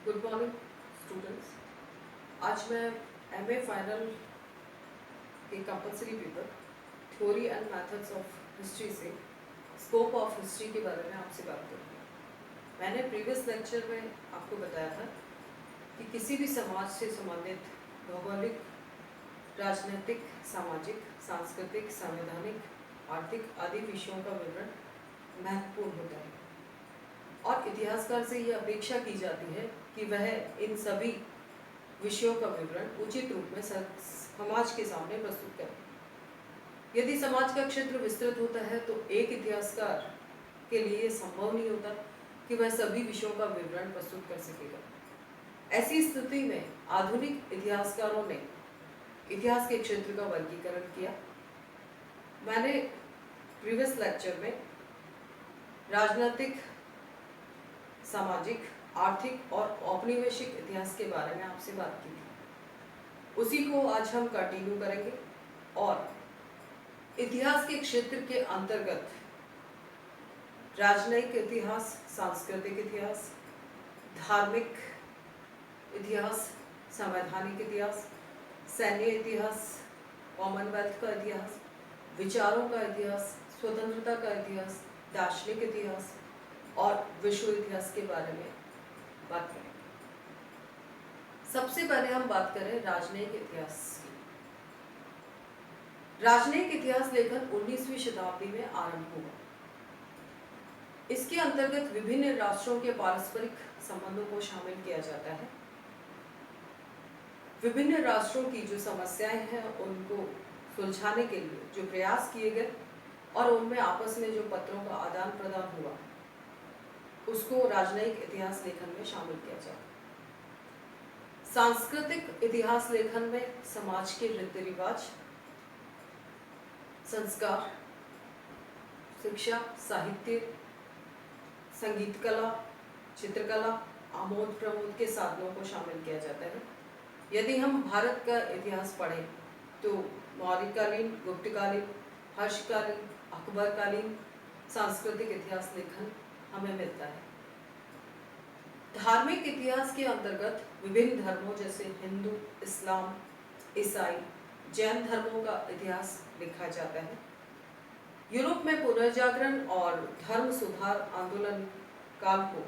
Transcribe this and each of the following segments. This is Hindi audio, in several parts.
Good morning students. आज मैं एमए फाइनल के compulsory paper theory and methods of history से स्कोप ऑफ हिस्ट्री के बारे में आपसे बात करूँगी। मैंने प्रीवियस लेक्चर में आपको बताया था कि किसी भी समाज से संबंधित भौगोलिक, राजनीतिक, सामाजिक, सांस्कृतिक, संवैधानिक, आर्थिक आदि विषयों का विवरण महत्वपूर्ण होता है और इतिहासकार से यह अपेक्षा की जाती है कि वह इन सभी विषयों का विवरण उचित रूप में समाज के सामने प्रस्तुत करे। यदि समाज का क्षेत्र विस्तृत होता है तो एक इतिहासकार के लिए यह संभव नहीं होता कि वह सभी विषयों का विवरण प्रस्तुत कर सकेगा। ऐसी स्थिति में आधुनिक इतिहासकारों ने इतिहास के क्षेत्र का वर्गीकरण किया। मैंने प्रीवियस लेक्चर में राजनीतिक, सामाजिक, आर्थिक और औपनिवेशिक इतिहास के बारे में आपसे बात की थी। उसी को आज हम कंटिन्यू करेंगे और इतिहास के क्षेत्र के अंतर्गत राजनयिक इतिहास, सांस्कृतिक इतिहास, धार्मिक इतिहास, संवैधानिक इतिहास, सैन्य इतिहास, कॉमनवेल्थ का इतिहास, विचारों का इतिहास, स्वतंत्रता का इतिहास, दार्शनिक इतिहास और विश्व इतिहास के बारे में बात करेंगे। सबसे पहले हम बात करें राजनयिक इतिहास की। राजनयिक इतिहास लेखन 19वीं शताब्दी में आरंभ हुआ। इसके अंतर्गत विभिन्न राष्ट्रों के पारस्परिक संबंधों को शामिल किया जाता है। विभिन्न राष्ट्रों की जो समस्याएं हैं उनको सुलझाने के लिए जो प्रयास किए गए और उनमें आपस में जो पत्रों का आदान प्रदान हुआ उसको राजनयिक इतिहास लेखन में शामिल किया जाता है। सांस्कृतिक इतिहास लेखन में समाज के रीति रिवाज, संस्कार, शिक्षा, साहित्य, संगीत कला, चित्रकला, आमोद प्रमोद के साधनों को शामिल किया जाता है। यदि हम भारत का इतिहास पढ़ें तो मौर्यकालीन, गुप्तकालीन, हर्षकालीन, अकबरकालीन सांस्कृतिक इतिहास लेखन हमें मिलता है। धार्मिक इतिहास के अंतर्गत विभिन्न धर्मों जैसे हिंदू, इस्लाम, ईसाई, जैन धर्मों का इतिहास लिखा जाता है। यूरोप में पुनर्जागरण और धर्म सुधार आंदोलन काल को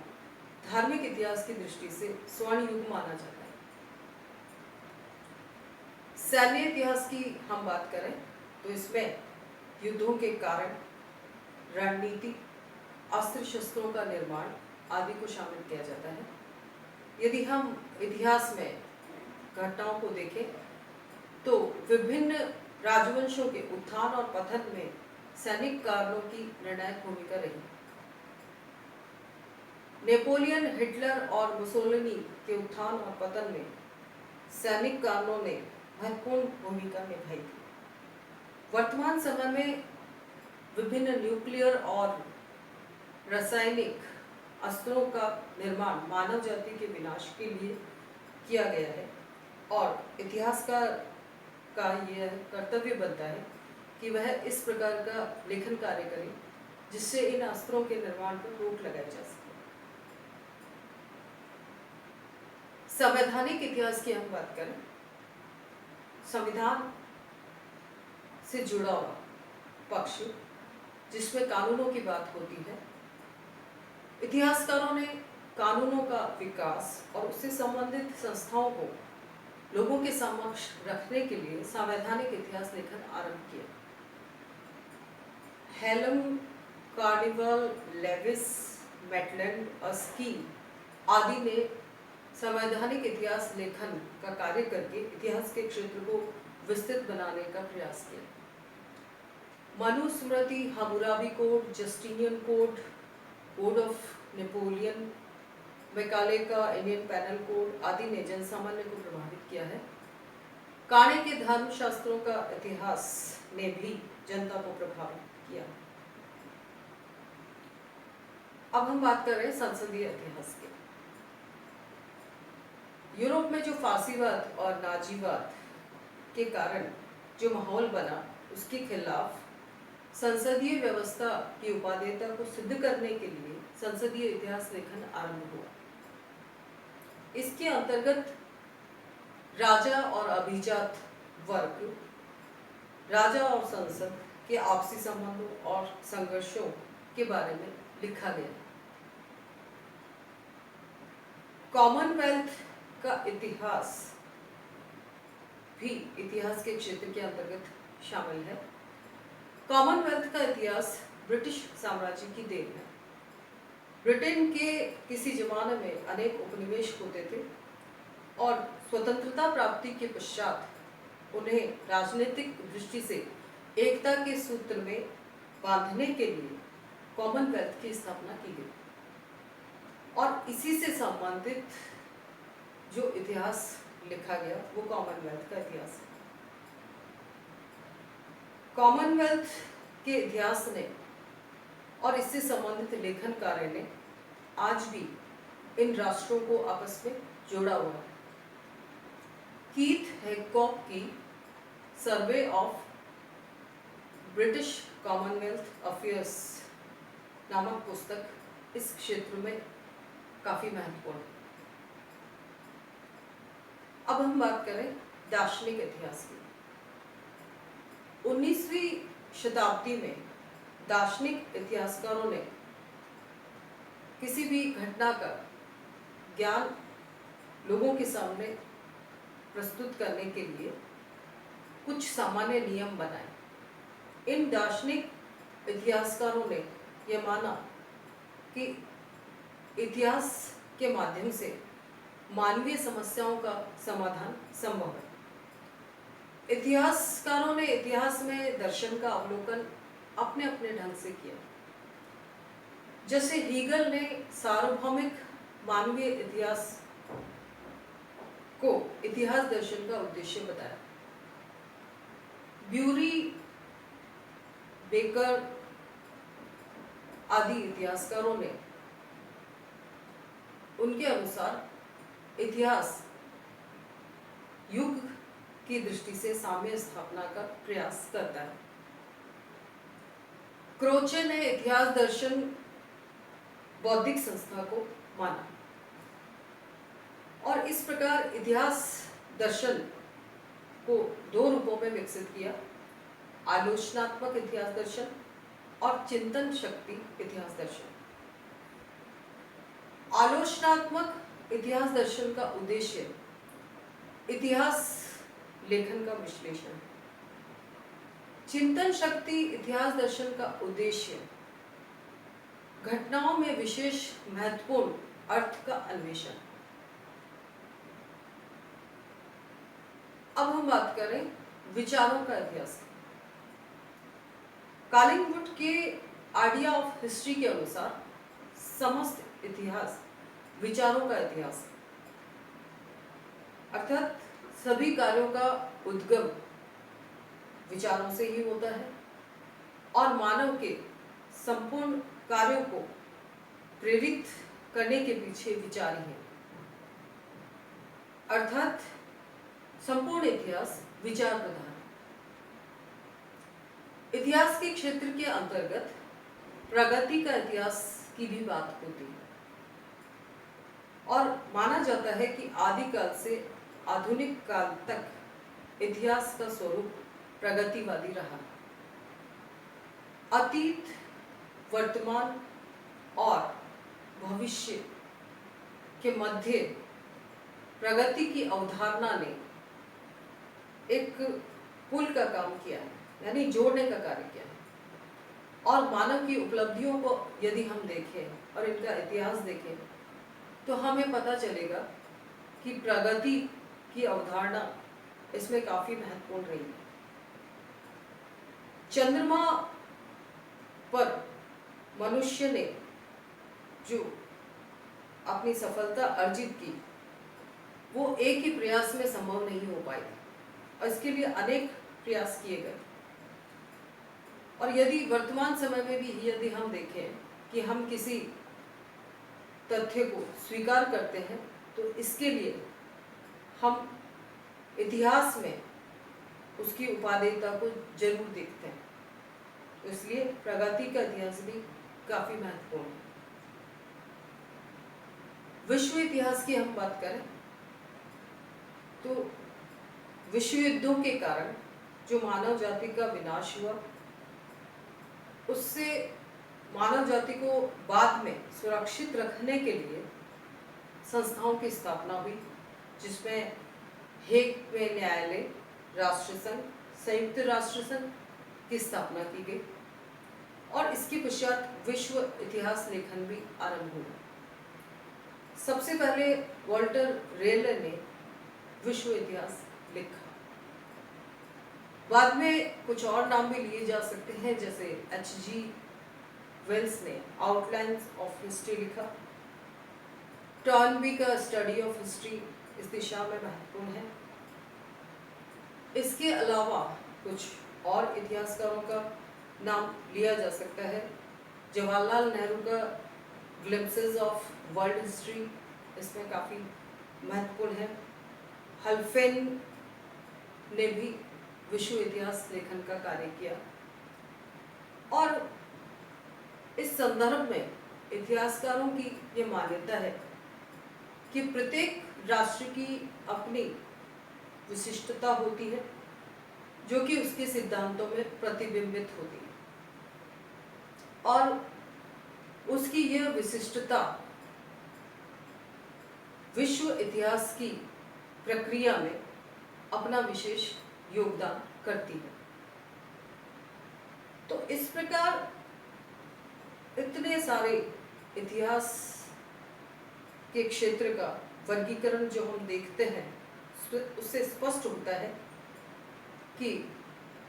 धार्मिक इतिहास की दृष्टि से स्वर्ण युग माना जाता है। सैन्य इतिहास की हम बात करें तो इसमें युद्धों के कारण, रणनीति, अस्त्र शस्त्रों का निर्माण आदि को शामिल किया जाता है। यदि हम इतिहास में घटनाओं को देखें तो विभिन्न राजवंशों के उत्थान और पतन में सैनिक कारणों की निर्णायक भूमिका रही। नेपोलियन, हिटलर और मुसोलिनी के उत्थान और पतन में सैनिक कारणों ने महत्वपूर्ण भूमिका निभाई थी। वर्तमान समय में विभिन्न न्यूक्लियर और रासायनिक अस्त्रों का निर्माण मानव जाति के विनाश के लिए किया गया है और इतिहासकार का यह कर्तव्य बनता है कि वह इस प्रकार का लेखन कार्य करे जिससे इन अस्त्रों के निर्माण पर रोक लगाई जा सके। संवैधानिक इतिहास की हम बात करें, संविधान से जुड़ा हुआ पक्ष जिसमें कानूनों की बात होती है। इतिहासकारों ने कानूनों का विकास और उससे संबंधित संस्थाओं को लोगों के समक्ष रखने के लिए संवैधानिक इतिहास लेखन आरंभ किया। हेलम, कार्निवल, लेविस, मैटलैंड, अस्कीन आदि ने संवैधानिक इतिहास लेखन का कार्य करके इतिहास के क्षेत्र को विस्तृत बनाने का प्रयास किया। Manusmriti, Hammurabi code, Justinian code, code of Napoleon, Macaulay का इंडियन पैनल कोड आदि ने जनसामान्य को प्रभावित किया है। काणे के धर्मशास्त्रों का इतिहास ने भी जनता को प्रभावित किया। अब हम बात कर रहे हैं संसदीय इतिहास की। यूरोप में जो फासीवाद और नाजीवाद के कारण जो माहौल बना उसके खिलाफ संसदीय व्यवस्था की उपादेयता को सिद्ध करने के लिए संसदीय इतिहास लेखन आरंभ हुआ। इसके अंतर्गत राजा और अभिजात वर्ग, राजा और संसद के आपसी संबंधों और संघर्षों के बारे में लिखा गया। कॉमनवेल्थ का इतिहास भी इतिहास के क्षेत्र के अंतर्गत शामिल है। कॉमनवेल्थ का इतिहास ब्रिटिश साम्राज्य की देन है। ब्रिटेन के किसी जमाने में अनेक उपनिवेश होते थे और स्वतंत्रता प्राप्ति के पश्चात उन्हें राजनीतिक दृष्टि से एकता के सूत्र में बांधने के लिए कॉमनवेल्थ की स्थापना की गई और इसी से संबंधित जो इतिहास लिखा गया वो कॉमनवेल्थ का इतिहास है। कॉमनवेल्थ के इतिहास ने और इससे संबंधित लेखन कार्य ने आज भी इन राष्ट्रों को आपस में जोड़ा हुआ है। कीथ हैकॉक की survey of British Commonwealth affairs नामक पुस्तक इस क्षेत्र में काफी महत्वपूर्ण है। अब हम बात करें दार्शनिक इतिहास की। 19वीं शताब्दी में दार्शनिक इतिहासकारों ने किसी भी घटना का ज्ञान लोगों के सामने प्रस्तुत करने के लिए कुछ सामान्य नियम बनाए। इन दार्शनिक इतिहासकारों ने यह माना कि इतिहास के माध्यम से मानवीय समस्याओं का समाधान संभव है। इतिहासकारों ने इतिहास में दर्शन का अवलोकन अपने अपने ढंग से किया। जैसे हीगल ने सार्वभौमिक मानवीय इतिहास को इतिहास दर्शन का उद्देश्य बताया। ब्यूरी, बेकर आदि इतिहासकारों ने उनके अनुसार इतिहास युग की दृष्टि से साम्य स्थापना का प्रयास करता है। क्रोचे ने इतिहास दर्शन बौद्धिक संस्था को माना और इस प्रकार इतिहास दर्शन को दो रूपों में विकसित किया: आलोचनात्मक इतिहास दर्शन और चिंतन शक्ति इतिहास दर्शन। आलोचनात्मक इतिहास दर्शन का उद्देश्य इतिहास लेखन का विश्लेषण है। चिंतन शक्ति इतिहास दर्शन का उद्देश्य घटनाओं में विशेष महत्वपूर्ण अर्थ का अन्वेषण। अब हम बात करें विचारों का इतिहास। कालिंगवुड के आइडिया ऑफ हिस्ट्री के अनुसार समस्त इतिहास विचारों का इतिहास है, अर्थात सभी कार्यों का उद्गम विचारों से ही होता है और मानव के संपूर्ण कार्यों को प्रेरित करने के पीछे विचार ही है। अर्थात संपूर्ण इतिहास विचार प्रधान है। इतिहास के क्षेत्र के अंतर्गत प्रगति का इतिहास की भी बात होती है और माना जाता है कि आदिकाल से आधुनिक काल तक इतिहास का स्वरूप प्रगतिवादी रहा। अतीत, वर्तमान और भविष्य के मध्य प्रगति की अवधारणा ने एक पुल का काम किया है, यानी जोड़ने का कार्य किया है। और मानव की उपलब्धियों को यदि हम देखें और इनका इतिहास देखें तो हमें पता चलेगा कि प्रगति की अवधारणा इसमें काफी महत्वपूर्ण रही है। चंद्रमा पर मनुष्य ने जो अपनी सफलता अर्जित की वो एक ही प्रयास में संभव नहीं हो पाई और इसके लिए अनेक प्रयास किए गए। और यदि वर्तमान समय में भी यदि हम देखें कि हम किसी तथ्य को स्वीकार करते हैं तो इसके लिए हम इतिहास में उसकी उपादेयता को जरूर देखते हैं। तो इसलिए प्रगति का इतिहास भी काफी महत्वपूर्ण है। विश्व इतिहास की हम बात करें तो विश्व युद्धों के कारण जो मानव जाति का विनाश हुआ, उससे मानव जाति को बाद में सुरक्षित रखने के लिए संस्थाओं की स्थापना हुई, जिसमें हेग में न्यायालय, राष्ट्रसंघ, संयुक्त राष्ट्र संघ की स्थापना की गई और इसके पश्चात विश्व इतिहास लेखन भी आरंभ हुआ। सबसे पहले वॉल्टर रेले ने विश्व इतिहास लिखा। बाद में कुछ और नाम भी लिए जा सकते हैं, जैसे H.G. वेल्स ने आउटलाइन्स ऑफ हिस्ट्री लिखा। टॉर्नबी का स्टडी ऑफ हिस्ट्री इस दिशा में महत्वपूर्ण है। इसके अलावा कुछ और इतिहासकारों का नाम लिया जा सकता है। जवाहरलाल नेहरू का ग्लिम्पसेस ऑफ वर्ल्ड हिस्ट्री इसमें काफ़ी महत्वपूर्ण है। हल्फेन ने भी विश्व इतिहास लेखन का कार्य किया और इस संदर्भ में इतिहासकारों की ये मान्यता है कि प्रत्येक राष्ट्र की अपनी विशिष्टता होती है, जो कि उसके सिद्धांतों में प्रतिबिंबित होती है और उसकी यह विशिष्टता विश्व इतिहास की प्रक्रिया में अपना विशेष योगदान करती है। तो इस प्रकार इतने सारे इतिहास के क्षेत्र का वर्गीकरण जो हम देखते हैं, उससे स्पष्ट होता है कि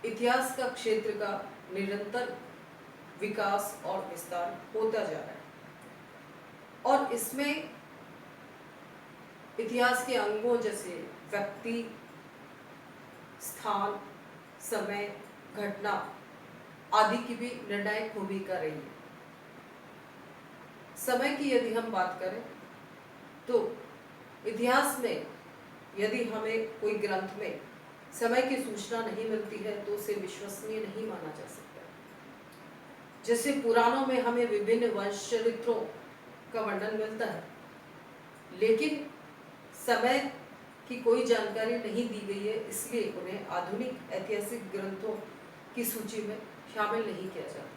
इतिहास का क्षेत्र का निरंतर विकास और विस्तार होता जा रहा है और इसमें इतिहास के अंगों जैसे व्यक्ति, स्थान, समय, घटना आदि की भी निर्णायक भूमिका रही है। समय की यदि हम बात करें तो इतिहास में यदि हमें कोई ग्रंथ में समय की सूचना नहीं मिलती है तो उसे विश्वसनीय नहीं माना जा सकता। जैसे पुराणों में हमें विभिन्न वंश चरित्रों का वर्णन मिलता है, लेकिन समय की कोई जानकारी नहीं दी गई है, इसलिए उन्हें आधुनिक ऐतिहासिक ग्रंथों की सूची में शामिल नहीं किया जाता।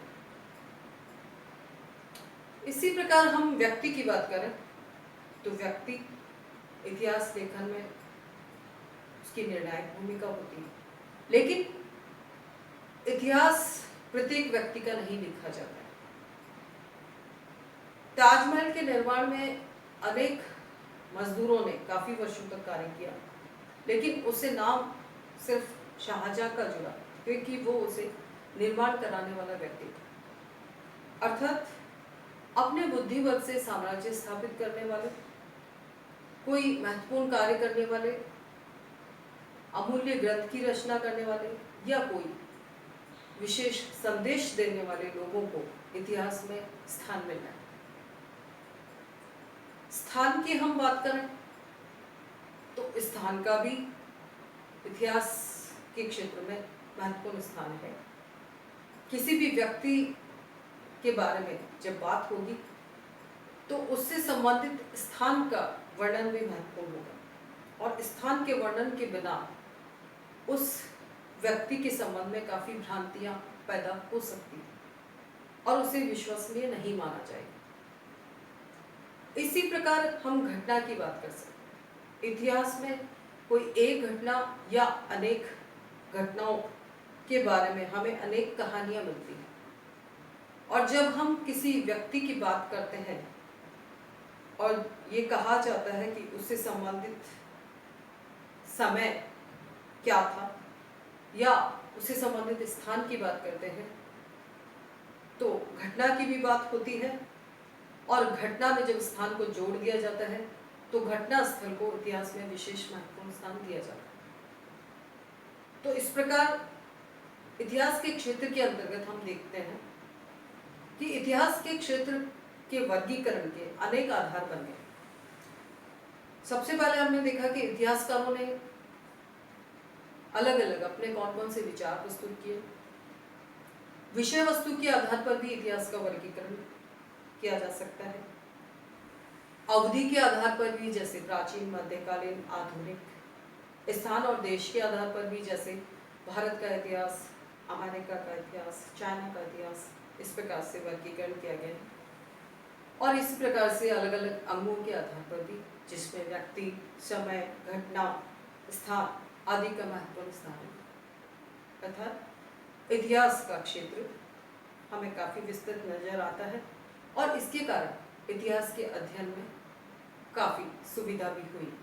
इसी प्रकार हम व्यक्ति की बात करें तो व्यक्ति इतिहास लेखन में उसकी निर्णायक भूमिका होती है, लेकिन इतिहास प्रत्येक व्यक्ति का नहीं लिखा जाता है। ताजमहल के निर्माण में अनेक मजदूरों ने काफी वर्षों तक कार्य किया, लेकिन उससे नाम सिर्फ शाहजहां का जुड़ा क्योंकि वो उसे निर्माण कराने वाला व्यक्ति था। अर्थात अपने बुद्धिबल से साम्राज्य स्थापित करने वाले, कोई महत्वपूर्ण कार्य करने वाले, अमूल्य ग्रंथ की रचना करने वाले या कोई विशेष संदेश देने वाले लोगों को इतिहास में स्थान मिलना है। स्थान की हम बात करें तो स्थान का भी इतिहास के क्षेत्र में महत्वपूर्ण स्थान है। किसी भी व्यक्ति के बारे में जब बात होगी तो उससे संबंधित स्थान का वर्णन भी महत्वपूर्ण होगा और स्थान के वर्णन के बिना उस व्यक्ति के संबंध में काफी भ्रांतियां पैदा हो सकती हैं और उसे विश्वसनीय नहीं माना जाएगा। इसी प्रकार हम घटना की बात कर सकते हैं। इतिहास में कोई एक घटना या अनेक घटनाओं के बारे में हमें अनेक कहानियां मिलती हैं और जब हम किसी व्यक्ति की बात करते हैं और ये कहा जाता है कि उससे संबंधित समय क्या था या उससे संबंधित स्थान की बात करते हैं तो घटना की भी बात होती है और घटना में जब स्थान को जोड़ दिया जाता है तो घटना स्थल को इतिहास में विशेष महत्वपूर्ण स्थान दिया जाता है। तो इस प्रकार इतिहास के क्षेत्र के अंतर्गत हम देखते हैं कि इतिहास के क्षेत्र के वर्गीकरण के अनेक आधार बन गए। सबसे पहले हमने देखा कि इतिहासकारों ने अलग अलग अपने कौन कौन से विचार प्रस्तुत किए। विषय वस्तु के आधार पर भी इतिहास का वर्गीकरण किया जा सकता है। अवधि के आधार पर भी, जैसे प्राचीन, मध्यकालीन, आधुनिक, स्थान और देश के आधार पर भी, जैसे भारत का इतिहास, अमेरिका का इतिहास, चाइना का इतिहास, इस प्रकार से वर्गीकरण किया गया है। और इस प्रकार से अलग अलग अंगों के आधार पर भी, जिसमें व्यक्ति, समय, घटना, स्थान आदि का महत्वपूर्ण स्थान है। अर्थात इतिहास का क्षेत्र हमें काफ़ी विस्तृत नजर आता है और इसके कारण इतिहास के अध्ययन में काफ़ी सुविधा भी हुई।